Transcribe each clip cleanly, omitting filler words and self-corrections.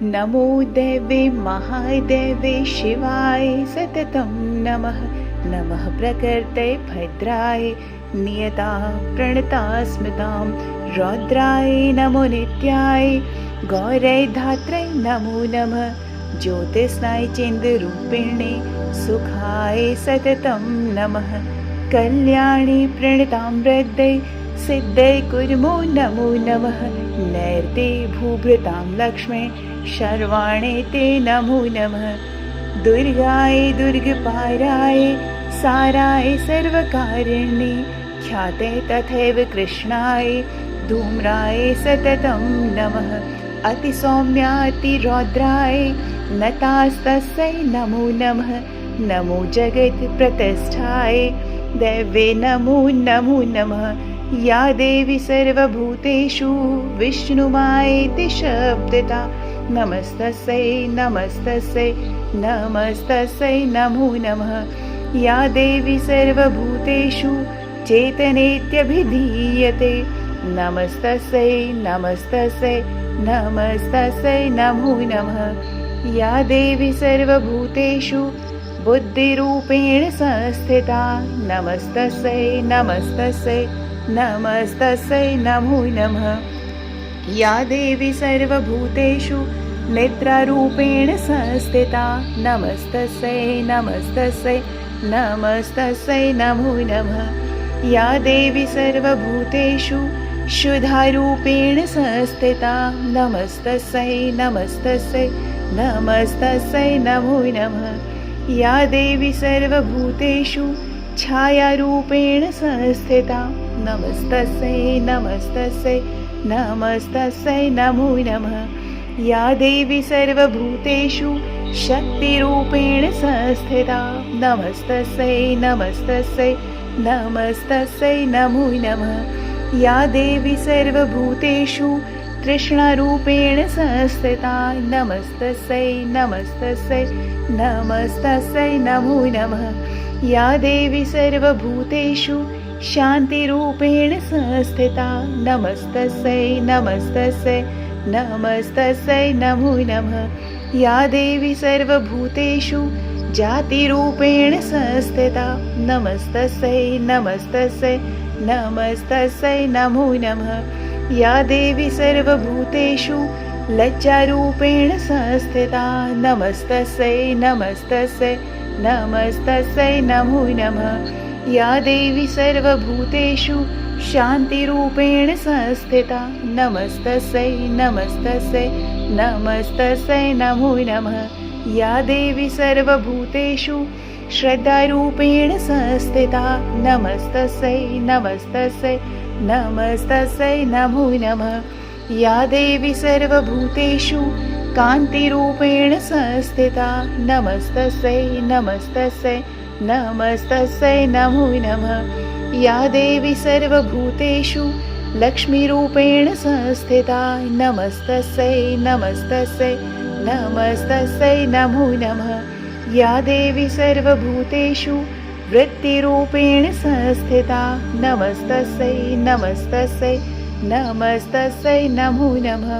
नमो देवे महादेवे शिवाय सततं नमः। नमः प्रकृते भद्राय नियता प्रणता स्मृतां रौद्राय नमो नित्याय गौरै धात्रै नमो नमः। ज्योतिस्नाय चेन्द्ररूपिणे सुखाय सततं नमः। कल्याणी प्रणतां वृद्धै सिद्धै कुर्मो नमो नमः। नैर्ते भूभृतां लक्ष्मे शर्वाणे ते नमो नमः। दुर्गाय दुर्गपाराय साराय सर्वकारिण्ये ख्याते तथैव कृष्णाय धूम्राय सततं नमः। अतिसौम्यातिरौद्राय नतास्तस्यै नमो नमः। नमो जगत्प्रतिष्ठाय दैवे नमो नमो नमः। या देवी सर्वभूतेषु विष्णुमायेति शब्दता नमस्तस्यै नमस्तस्यै नमस्तस्यै नमो नमः। या देवी सर्वभूतेषु चेतनेत्यभिधीयते नमस्तस्यै नमस्तस्यै नमस्तस्यै नमो नमः। या देवी सर्वभूतेषु बुद्धिरूपेण संस्थिता नमस्तस्यै नमस्तस्यै नमस्तस्यै नमो नमः। या देवी सर्वभूतेषु निद्रारूपेण संस्थिता नमस्तस्यै नमस्तस्यै नमस्तस्यै नमो नमः। या देवी सर्वभूतेषु शुद्धारूपेण संस्थिता नमस्तस्यै नमस्तस्यै नमस्तस्यै नमो नमः। या देवी सर्वभूतेषु छायारूपेण संस्थिता नमस्तस्यै नमस्तस्यै नमस्तस्यै नमो नमः। या देवी सर्वभूतेषु शक्तिरूपेण संस्थिता नमस्तस्यै नमस्तस्यै नमस्तस्यै नमो नमः। या देवी सर्वभूतेषु तृष्णारूपेण संस्थिता नमस्तस्यै नमस्तस्यै नमस्तस्यै नमो नमः। या देवी सर्वभूतेषु शान्तिरूपेण संस्थिता नमस्तस्यै नमस्तस्यै नमस्तस्यै नमो नमः। या देवी सर्वभूतेषु जातिरूपेण संस्थिता नमस्तस्यै नमस्तस्यै नमस्तस्यै नमो नमः। या देवी सर्वभूतेषु लज्जारूपेण संस्थिता नमस्तस्यै नमस्तस्यै नमस्तस्यै नमो नमः। या देवी सर्वभूतेषु शान्तिरूपेण संस्थिता नमस्तस्यै नमस्तस्यै नमस्तस्यै नमो नमः। या देवी सर्वभूतेषु श्रद्धारूपेण संस्थिता नमस्तस्यै नमस्तस्यै नमस्तस्यै नमो नमः। या देवी सर्वभूतेषु कान्तिरूपेण संस्थिता नमस्तस्यै नमस्तस्यै नमस्तस्यै नमो नमः। या देवी सर्वभूतेषु लक्ष्मीरूपेण संस्थिता नमस्तस्यै नमस्तस्यै नमस्तस्यै नमो नमः। या देवी सर्वभूतेषु वृत्तिरूपेण संस्थिता नमस्तस्यै नमस्तस्यै नमस्तस्यै नमो नमः।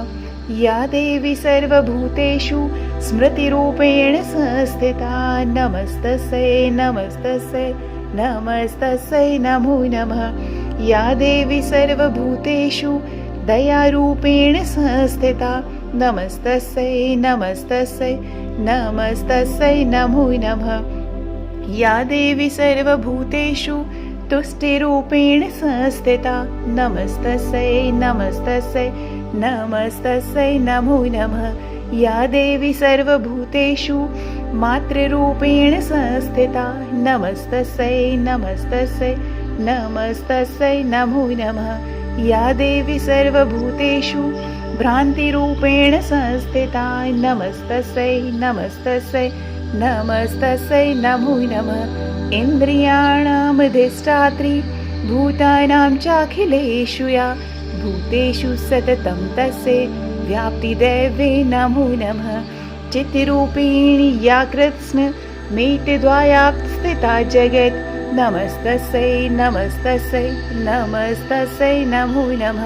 या देवी सर्वभूतेषु स्मृतिरूपेण संस्थिता नमस्तस्यै नमस्तस्यै नमस्तस्यै नमो नमः। या देवी सर्वभूतेषु दयारूपेण संस्थिता नमस्तस्यै नमस्तस्यै नमस्तस्यै नमो नमः। या देवी सर्वभूतेषु तुष्टिरूपेण संस्थिता नमस्तस्यै नमस्तस्यै नमस्तस्यै नमो नमः। या देवी सर्वभूतेषु मातृरूपेण संस्थिता नमस्तस्यै नमस्तस्यै नमस्तस्यै नमो नमः। या देवी सर्वभूतेषु भ्रान्तिरूपेण संस्थिता नमस्तस्यै नमस्तस्यै नमस्तस्यै नमो नमः। इन्द्रियाणामधिष्ठात्री भूतानां चाखिलेषु या भूतेषु सततं तस्यै व्याप्तिदैवे नमो नमः। चित्रूपिणी या कृत्स्नमेतद्वयाप्तस्थिता जगत् नमस्तस्यै नमस्तस्यै नमस्तस्यै नमो नमः।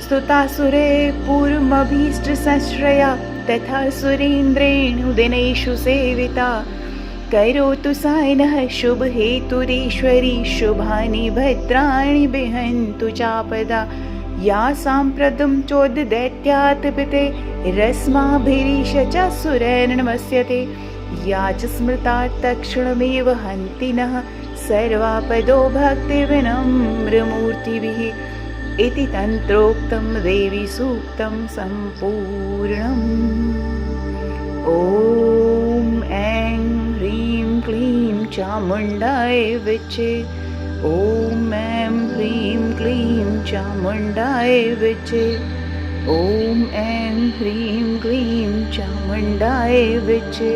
स्तुतासुरे पूर्वमभीष्टसंश्रया तथा सुरेन्द्रेण दिनेषु सेविता करोतु सायनः शुभहेतुरीश्वरी शुभानि भद्राणि बिहन्तु चापदा या साम्प्रतं चोददैत्यात् पिते रस्माभिरीश च सुरैर्नमस्यते या च स्मृता तत्क्षणमेव हन्ति नः सर्वापदो भक्तिविनम्रमूर्तिभिः इति तन्त्रोक्तं देवी सूक्तं सम्पूर्णम्। ॐ ऐं ह्रीं क्लीं चामुण्डाय विचे। ॐ ऐं ह्रीं क्लीं चामुण्डाय विचे। ॐ ऐं ह्रीं क्लीं चामुण्डाय विचे।